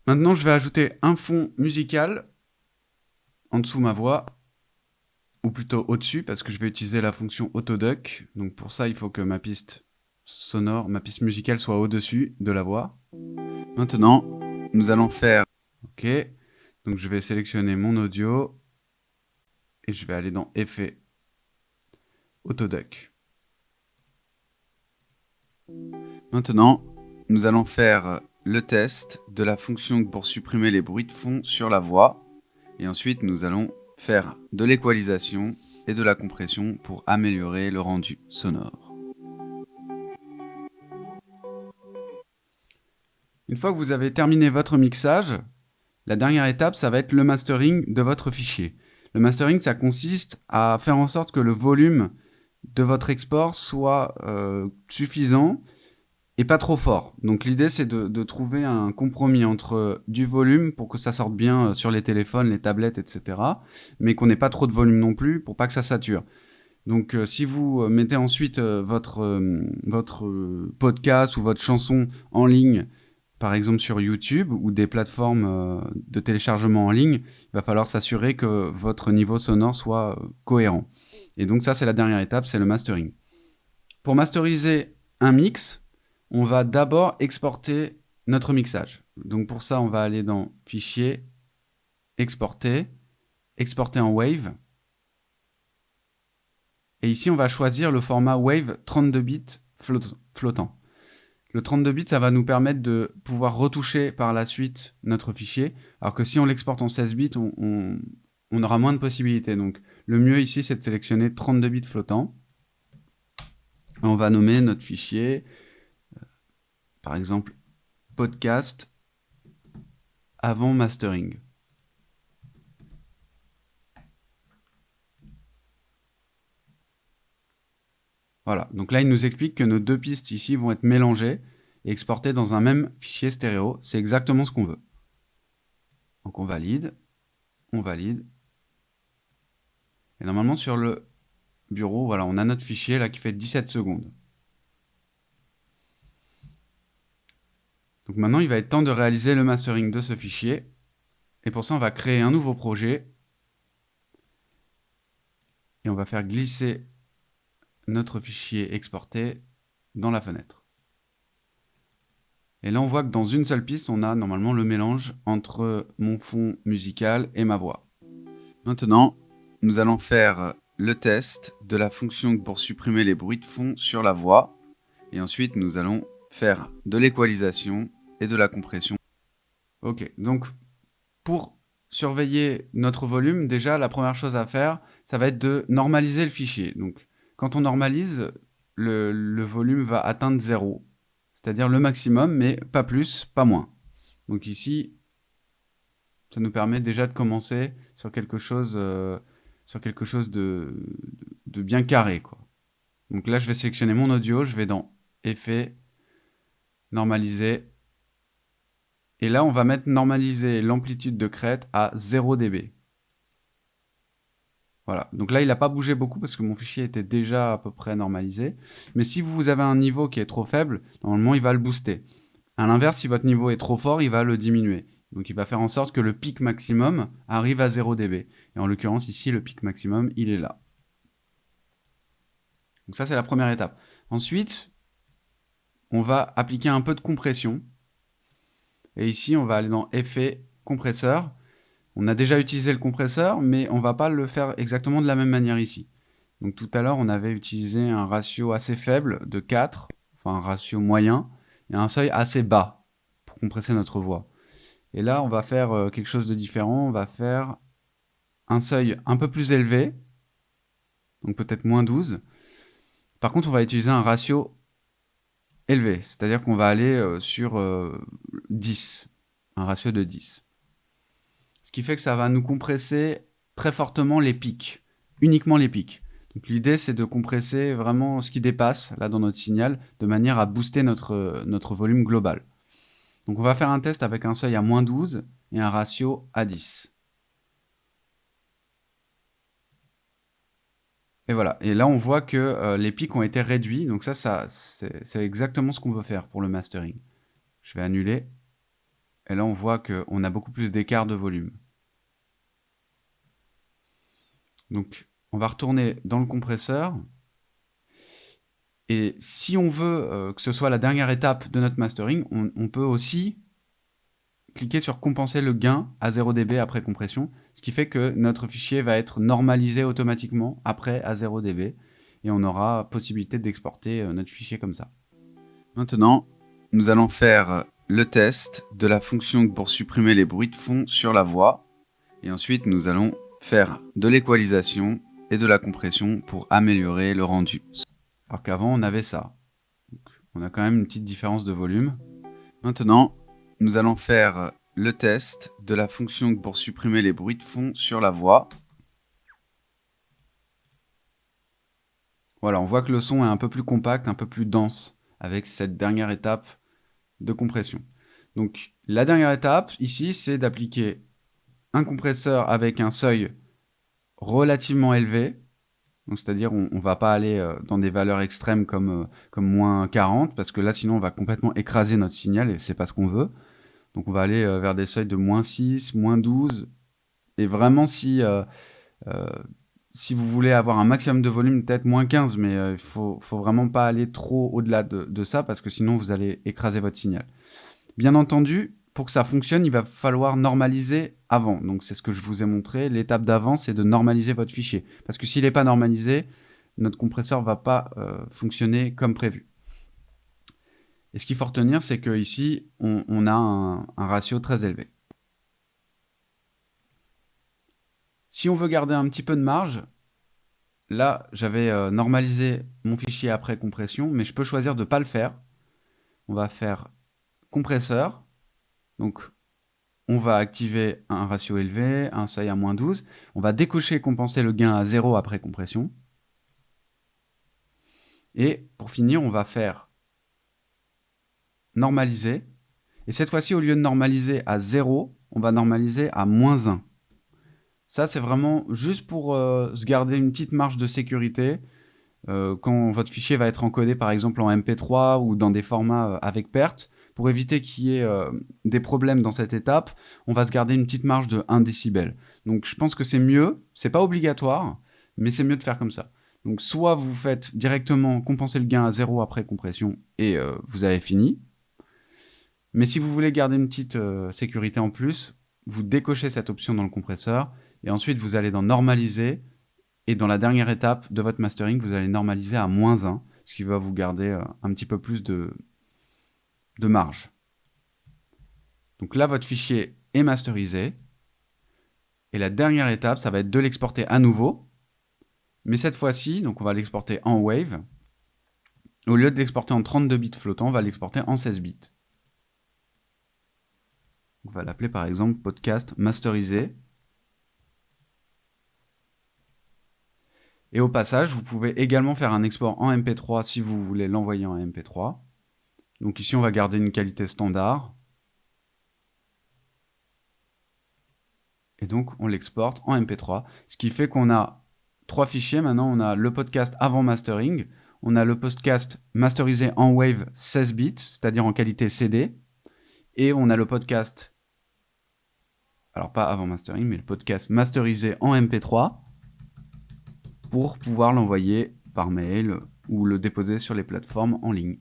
Maintenant, je vais ajouter un fond musical en dessous ma voix, ou plutôt au-dessus, parce que je vais utiliser la fonction Autoduck. Donc pour ça, il faut que ma piste sonore, ma piste musicale soit au-dessus de la voix. Maintenant, nous allons faire... OK. Donc je vais sélectionner mon audio et je vais aller dans Effets, Autoduck. Maintenant, nous allons faire le test de la fonction pour supprimer les bruits de fond sur la voix. Et ensuite, nous allons faire de l'équalisation et de la compression pour améliorer le rendu sonore. Une fois que vous avez terminé votre mixage, la dernière étape, ça va être le mastering de votre fichier. Le mastering, ça consiste à faire en sorte que le volume de votre export soit suffisant et pas trop fort. Donc l'idée, c'est de trouver un compromis entre du volume pour que ça sorte bien sur les téléphones, les tablettes, etc. Mais qu'on n'ait pas trop de volume non plus pour pas que ça sature. Donc si vous mettez ensuite votre podcast ou votre chanson en ligne, par exemple sur YouTube ou des plateformes de téléchargement en ligne, il va falloir s'assurer que votre niveau sonore soit cohérent. Et donc ça, c'est la dernière étape, c'est le mastering. Pour masteriser un mix, on va d'abord exporter notre mixage. Donc pour ça, on va aller dans Fichier, Exporter, Exporter en Wave. Et ici, on va choisir le format Wave 32 bits flottant. Le 32 bits, ça va nous permettre de pouvoir retoucher par la suite notre fichier, alors que si on l'exporte en 16 bits, on aura moins de possibilités. Donc le mieux ici, c'est de sélectionner 32 bits flottant. On va nommer notre fichier, par exemple, podcast avant mastering. Voilà, donc là, il nous explique que nos deux pistes ici vont être mélangées et exportées dans un même fichier stéréo. C'est exactement ce qu'on veut. Donc on valide. Et normalement, sur le bureau, voilà, on a notre fichier là qui fait 17 secondes. Donc maintenant, il va être temps de réaliser le mastering de ce fichier. Et pour ça, on va créer un nouveau projet. Et on va faire glisser notre fichier exporté dans la fenêtre. Et là, on voit que dans une seule piste, on a normalement le mélange entre mon fond musical et ma voix. Maintenant, nous allons faire le test de la fonction pour supprimer les bruits de fond sur la voix. Et ensuite, nous allons faire de l'équalisation et de la compression. Ok, donc pour surveiller notre volume, déjà, la première chose à faire, ça va être de normaliser le fichier. Donc, quand on normalise, le volume va atteindre 0, c'est-à-dire le maximum, mais pas plus, pas moins. Donc ici, ça nous permet déjà de commencer sur quelque chose de bien carré, quoi. Donc là, je vais sélectionner mon audio, je vais dans Effets, Normaliser. Et là, on va mettre normaliser l'amplitude de crête à 0 dB. Voilà, donc là il n'a pas bougé beaucoup parce que mon fichier était déjà à peu près normalisé. Mais si vous avez un niveau qui est trop faible, normalement il va le booster. A l'inverse, si votre niveau est trop fort, il va le diminuer. Donc il va faire en sorte que le pic maximum arrive à 0 dB. Et en l'occurrence ici, le pic maximum, il est là. Donc ça c'est la première étape. Ensuite, on va appliquer un peu de compression. Et ici, on va aller dans Effet, Compresseur. On a déjà utilisé le compresseur, mais on ne va pas le faire exactement de la même manière ici. Donc tout à l'heure, on avait utilisé un ratio assez faible de 4, enfin un ratio moyen, et un seuil assez bas pour compresser notre voix. Et là, on va faire quelque chose de différent. On va faire un seuil un peu plus élevé, donc peut-être moins 12. Par contre, on va utiliser un ratio élevé, c'est-à-dire qu'on va aller sur 10, un ratio de 10. Ce qui fait que ça va nous compresser très fortement les pics, uniquement les pics. Donc l'idée, c'est de compresser vraiment ce qui dépasse là dans notre signal de manière à booster notre volume global. Donc on va faire un test avec un seuil à moins 12 et un ratio à 10. Et voilà. Et là, on voit que les pics ont été réduits. Donc ça c'est exactement ce qu'on veut faire pour le mastering. Je vais annuler. Et là, on voit qu'on a beaucoup plus d'écart de volume. Donc, on va retourner dans le compresseur. Et si on veut que ce soit la dernière étape de notre mastering, on peut aussi cliquer sur compenser le gain à 0 dB après compression, ce qui fait que notre fichier va être normalisé automatiquement après à 0 dB. Et on aura possibilité d'exporter notre fichier comme ça. Maintenant, nous allons faire le test de la fonction pour supprimer les bruits de fond sur la voix. Et ensuite, nous allons faire de l'équalisation et de la compression pour améliorer le rendu. Alors qu'avant, on avait ça. Donc, on a quand même une petite différence de volume. Maintenant, nous allons faire le test de la fonction pour supprimer les bruits de fond sur la voix. Voilà, on voit que le son est un peu plus compact, un peu plus dense avec cette dernière étape de compression. Donc la dernière étape ici, c'est d'appliquer un compresseur avec un seuil relativement élevé. C'est-à-dire on ne va pas aller dans des valeurs extrêmes comme moins 40, parce que là sinon on va complètement écraser notre signal et c'est pas ce qu'on veut. Donc on va aller vers des seuils de moins 6, moins 12. Et vraiment si vous voulez avoir un maximum de volume, peut-être moins 15, mais il faut vraiment pas aller trop au-delà de ça, parce que sinon vous allez écraser votre signal. Bien entendu, pour que ça fonctionne, il va falloir normaliser avant. Donc c'est ce que je vous ai montré. L'étape d'avant, c'est de normaliser votre fichier. Parce que s'il n'est pas normalisé, notre compresseur ne va pas fonctionner comme prévu. Et ce qu'il faut retenir, c'est qu'ici, on a un ratio très élevé. Si on veut garder un petit peu de marge, là, j'avais normalisé mon fichier après compression, mais je peux choisir de ne pas le faire. On va faire compresseur. Donc, on va activer un ratio élevé, un seuil à moins 12. On va décocher compenser le gain à 0 après compression. Et pour finir, on va faire normaliser. Et cette fois-ci, au lieu de normaliser à 0, on va normaliser à moins 1. Ça, c'est vraiment juste pour se garder une petite marge de sécurité. Quand votre fichier va être encodé, par exemple en MP3 ou dans des formats avec perte, pour éviter qu'il y ait des problèmes dans cette étape, on va se garder une petite marge de 1 décibel. Donc je pense que c'est mieux, c'est pas obligatoire, mais c'est mieux de faire comme ça. Donc soit vous faites directement compenser le gain à 0 après compression et vous avez fini. Mais si vous voulez garder une petite sécurité en plus, vous décochez cette option dans le compresseur et ensuite vous allez dans normaliser. Et dans la dernière étape de votre mastering, vous allez normaliser à moins 1, ce qui va vous garder un petit peu plus de marge. Donc là, votre fichier est masterisé. Et la dernière étape, ça va être de l'exporter à nouveau. Mais cette fois-ci, donc on va l'exporter en wave. Au lieu de l'exporter en 32 bits flottants, on va l'exporter en 16 bits. On va l'appeler par exemple podcast masterisé. Et au passage, vous pouvez également faire un export en MP3 si vous voulez l'envoyer en MP3. Donc ici, on va garder une qualité standard. Et donc, on l'exporte en MP3. Ce qui fait qu'on a 3 fichiers. Maintenant, on a le podcast avant mastering. On a le podcast masterisé en wave 16 bits, c'est-à-dire en qualité CD. Et on a le podcast, alors pas avant mastering, mais le podcast masterisé en MP3 pour pouvoir l'envoyer par mail ou le déposer sur les plateformes en ligne.